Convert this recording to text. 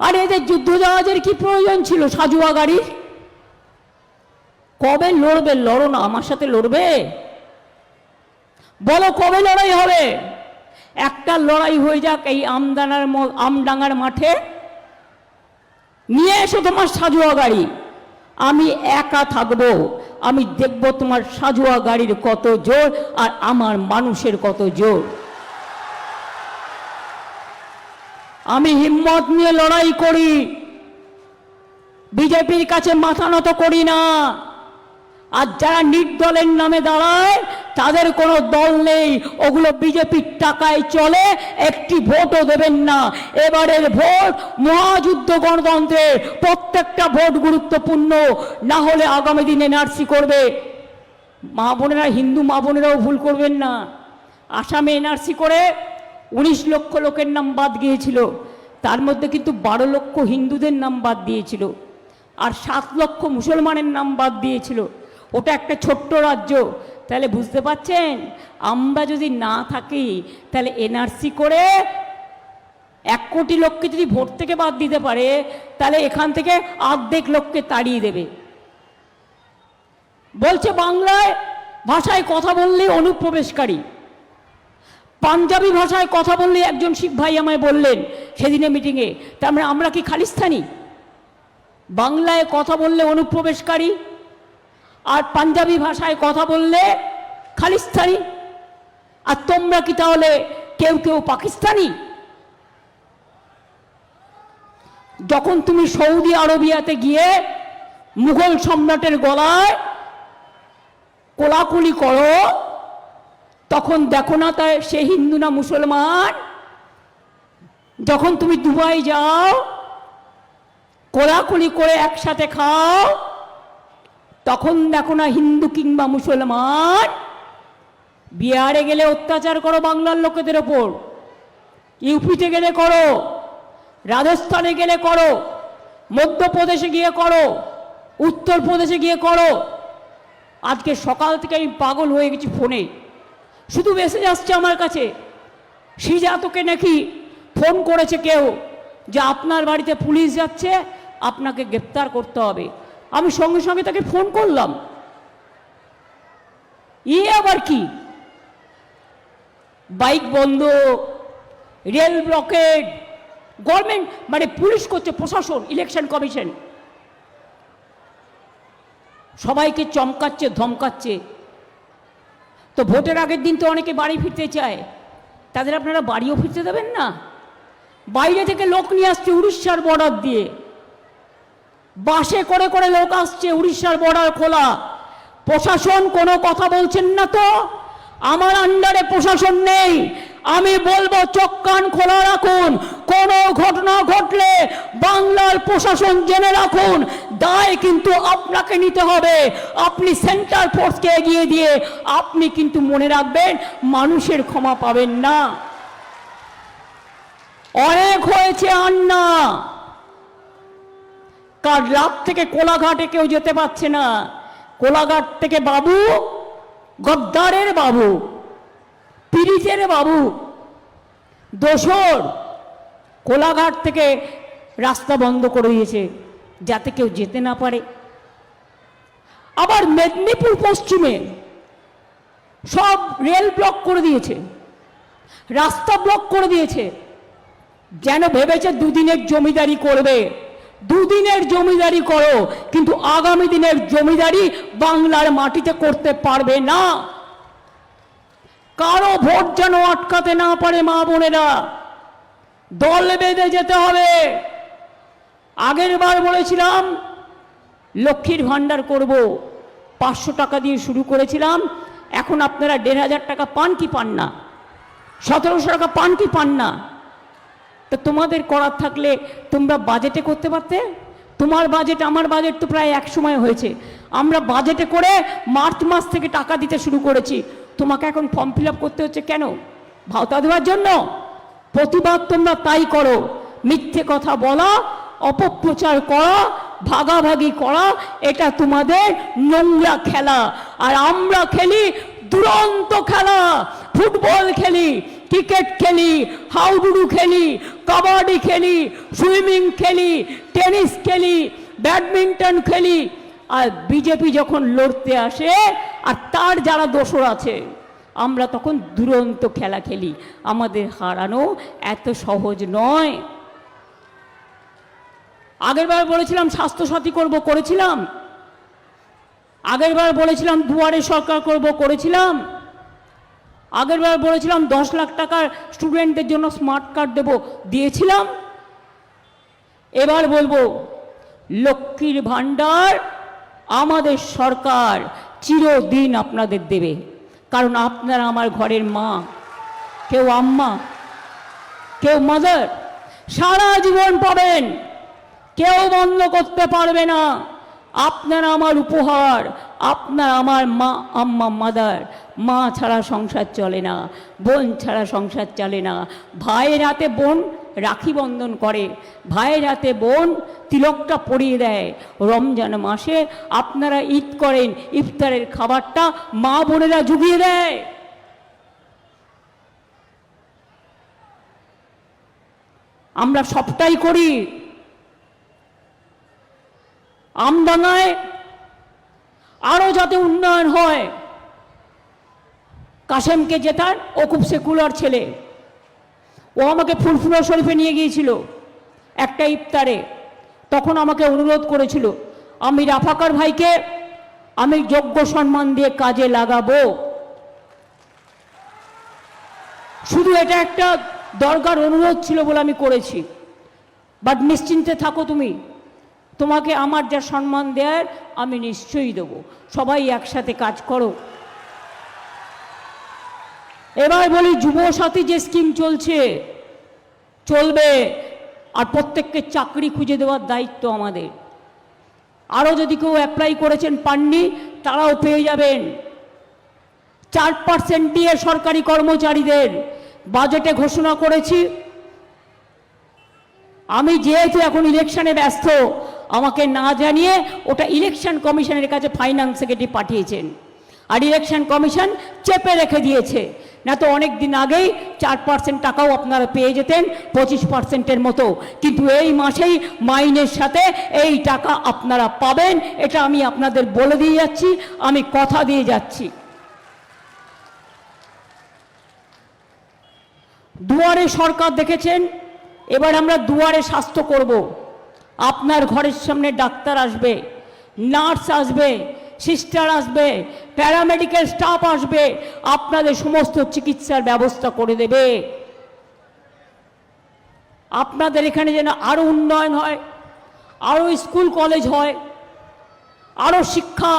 আর এদের যুদ্ধ জাহাজের কি প্রয়োজন ছিল সাজুয়া গাড়ির? কবে লড়বে? লড়ো না, আমার সাথে লড়বে? বলো কবে লড়াই হবে? একটা লড়াই হয়ে যাক এই আমডাঙ্গার মাঠে, নিয়ে এসো তোমার সাজুয়া গাড়ি, আমি একা থাকবো, আমি দেখব তোমার সাজুয়া গাড়ির কত জোর আর আমার মানুষের কত জোর। আমি হিম্মত নিয়ে লড়াই করি, বিজেপির কাছে মাথা নত করি না। আর যারা নির্দলের নামে দাঁড়ায় তাদের কোনো দল নেই, ওগুলো বিজেপির টাকায় চলে, একটি ভোটও দেবেন না। এবারের ভোট মহাযুদ্ধ গণতন্ত্রের, প্রত্যেকটা ভোট গুরুত্বপূর্ণ, না হলে আগামী দিনে এনআরসি করবে। মা বোনেরা, হিন্দু মা বোনেরাও ভুল করবেন না। আসামে এনআরসি করে 19 লক্ষ লোকের নাম বাদ গিয়েছিল, তার মধ্যে কিন্তু 12 লক্ষ হিন্দুদের নাম বাদ দিয়েছিল আর 7 লক্ষ মুসলমানের নাম বাদ দিয়েছিল। ওটা একটা ছোট্ট রাজ্য। তাহলে বুঝতে পারছেন, আমরা যদি না থাকি তাহলে এনআরসি করে 1 কোটি লোককে যদি ভোট থেকে বাদ দিতে পারে, তাহলে এখান থেকে অর্ধেক লোককে তাড়িয়ে দেবে। বলছে বাংলায় ভাষায় কথা বললে অনুপ্রবেশকারী, পাঞ্জাবি ভাষায় কথা বললে একজন শিখ ভাই আমায় বললেন সেদিনে মিটিংয়ে, তার মানে আমরা কি খালিস্তানি? বাংলায় কথা বললে অনুপ্রবেশকারী আর পাঞ্জাবি ভাষায় কথা বললে খালিস্তানি, আর তোমরা কি তাহলে কেউ কেউ পাকিস্তানি? যখন তুমি সৌদি আরবিয়াতে গিয়ে মুঘল সম্রাটের গলায় কোলাকুলি করো, তখন দেখো না তাই সে হিন্দু না মুসলমান? যখন তুমি দুবাই যাও, কোলাকুলি করে একসাথে খাও, তখন দেখো না হিন্দু কিংবা মুসলমান? বিহারে গেলে অত্যাচার করো বাংলার লোকেদের ওপর, ইউপিতে গেলে করো, রাজস্থানে গেলে করো, মধ্যপ্রদেশে গিয়ে করো, উত্তরপ্রদেশে গিয়ে করো। আজকে সকাল থেকে আমি পাগল হয়ে গেছি, ফোনে শুধু মেসেজ আসছে আমার কাছে, শ্রীজাতকে নাকি ফোন করেছে কেউ যে আপনার বাড়িতে পুলিশ যাচ্ছে, আপনাকে গ্রেপ্তার করতে হবে। আমি সঙ্গে সঙ্গে তাকে ফোন করলাম। আবার কি? বাইক বন্ধ, রেল ব্লকেড, গভর্নমেন্ট মানে পুলিশ করছে, প্রশাসন, ইলেকশন কমিশন সবাইকে চমকাচ্ছে, ধমকাচ্ছে। তো ভোটের আগের দিন তো অনেকে বাড়ি ফিরতে চায়, তাদের আপনারা বাড়িও ফিরতে দেবেন না? বাইরে থেকে লোক নিয়ে আসছে উড়িষ্যার বর্ডার দিয়ে, বাসে করে করে লোক আসছে, উড়িষ্যার বর্ডার খোলা। প্রশাসন কোনো কথা বলছেন না তো? আমার আন্ডারে প্রশাসন নেই, আমি বলবো চোখ কান খোলা রাখুন। কোনো ঘটনা ঘটলে বাংলার প্রশাসন জেনে রাখুন, দায় কিন্তু আপনাকে নিতে হবে। আপনি সেন্ট্রাল ফোর্সকে এগিয়ে দিয়ে আপনি কিন্তু মনে রাখবেন মানুষের ক্ষমা পাবেন না। অনেক হয়েছে আন্না, কাল রাত থেকে কোলাঘাটে কেউ যেতে পারছে না। কোলাঘাট থেকে বাবু, গদ্দারের বাবু, পিরিচের বাবু, দোসর কোলাঘাট থেকে রাস্তা বন্ধ করে দিয়েছে যাতে কেউ যেতে না পারে। আবার মেদিনীপুর পশ্চিমে সব রেল ব্লক করে দিয়েছে, রাস্তা ব্লক করে দিয়েছে, যেন ভেবেছে দুদিনের জমিদারি করবে। দুদিনের জমিদারি করো, কিন্তু আগামী দিনের জমিদারি বাংলার মাটিতে করতে পারবে না। কারো ভোট যেন আটকাতে না পারে মা বোনেরা, দল বেঁধে যেতে হবে। আগের বার বলেছিলাম লক্ষ্মীর ভাণ্ডার করব, 500 টাকা দিয়ে শুরু করেছিলাম, এখন আপনারা 1500 টাকা পান কি পান না? 1700 টাকা পান কি পান না? তো তোমাদের করার থাকলে তোমরা বাজেটে করতে পারতে। তোমার বাজেট আমার বাজেট তো প্রায় এক সময় হয়েছে, আমরা বাজেটে করে মার্চ মাস থেকে টাকা দিতে শুরু করেছি। তোমাকে এখন ফর্ম ফিল আপ করতে হচ্ছে কেন? ভাতা দেওয়ার জন্য? প্রতিবাদ তোমরা তাই করো, মিথ্যে কথা বলা, অপপ্রচার করা, ভাগাভাগি করা, এটা তোমাদের নোংরা খেলা। আর আমরা খেলি দুরন্ত খেলা, ফুটবল খেলি, ক্রিকেট খেলি, হাউডুডু খেলি, কাবাডি খেলি, সুইমিং খেলি, টেনিস খেলি, ব্যাডমিন্টন খেলি। আর বিজেপি যখন লড়তে আসে আর তার যারা দোসর আছে, আমরা তখন দুরন্ত খেলা খেলি। আমাদের হারানো এত সহজ নয়। আগেরবার বলেছিলাম স্বাস্থ্যসাথী করব, করেছিলাম। আগেরবার বলেছিলাম দুয়ারে সরকার করব, করেছিলাম। আগেরবার বলেছিলাম 10 লাখ টাকার স্টুডেন্টদের জন্য স্মার্ট কার্ড দেব, দিয়েছিলাম। এবার বলবো লক্ষ্মীর ভাণ্ডার আমাদের সরকার চিরদিন আপনাদের দেবে, কারণ আপনারা আমার ঘরের মা, কেউ আম্মা, কেউ মাদার, সারা জীবন পাবেন, কেউ বন্ধ করতে পারবে না। আপনারা আমার উপহার, আপনার আমার মা, আম্মা, মাদার। মা ছাড়া সংসার চলে না, বোন ছাড়া সংসার চলে না। ভাইয়ের হাতে বোন রাখি বন্ধন করে, ভাইয়ের হাতে বোন তিলকটা পরিয়ে দেয়। রমজান মাসে আপনারা ঈদ করেন, ইফতারের খাবারটা মা বোনেরা জুগিয়ে দেয়। আমরা সবটাই করি। আমডাঙ্গায় আরো যাতে উন্নয়ন হয়, কাশেমকে জেতার, ও খুব সেকুলার ছেলে, ও আমাকে ফুলফুলা শরীফে নিয়ে গিয়েছিল একটা ইফতারে। তখন আমাকে অনুরোধ করেছিল, আমি রাফাকার ভাইকে আমি যোগ্য সম্মান দিয়ে কাজে লাগাবো। শুধু এটা একটা দরকার অনুরোধ ছিল বলে আমি করেছি। বাট নিশ্চিন্তে থাকো তুমি, তোমাকে আমার যা সম্মান দেয়ার আমি নিশ্চয়ই দেবো। সবাই একসাথে কাজ করো। এবার বলি, যুবসাথী যে স্কিম চলছে, চলবে, আর প্রত্যেককে চাকরি খুঁজে দেওয়ার দায়িত্ব আমাদের। আরও যদি কেউ অ্যাপ্লাই করেছেন পাননি, তারাও পেয়ে যাবেন। 4% দিয়ে সরকারি কর্মচারীদের বাজেটে ঘোষণা করেছি। আমি যেহেতু এখন ইলেকশনে ব্যস্ত, আমাকে না জানিয়ে ওটা ইলেকশন কমিশনের কাছে ফাইন্যান্স সেক্রেটারি পাঠিয়েছেন, আর ইলেকশন কমিশন চেপে রেখে দিয়েছে। না তো অনেক দিন আগেই 4% টাকাও আপনারা পেয়ে যেতেন, 25%-এর মতো। কিন্তু এই মাসেই মাইনের সাথে এই টাকা আপনারা পাবেন, এটা আমি আপনাদের বলে দিয়ে যাচ্ছি, আমি কথা দিয়ে যাচ্ছি। দুয়ারে সরকার দেখেছেন, এবার আমরা দুয়ারে স্বাস্থ্য করব। আপনার ঘরের সামনে ডাক্তার আসবে, নার্স আসবে, সিস্টার আসবে, প্যারামেডিক্যাল স্টাফ আসবে, আপনাদের সমস্ত চিকিৎসার ব্যবস্থা করে দেবে। আপনাদের এখানে যেন আরো উন্নয়ন হয়, আরো স্কুল কলেজ হয়, আরো শিক্ষা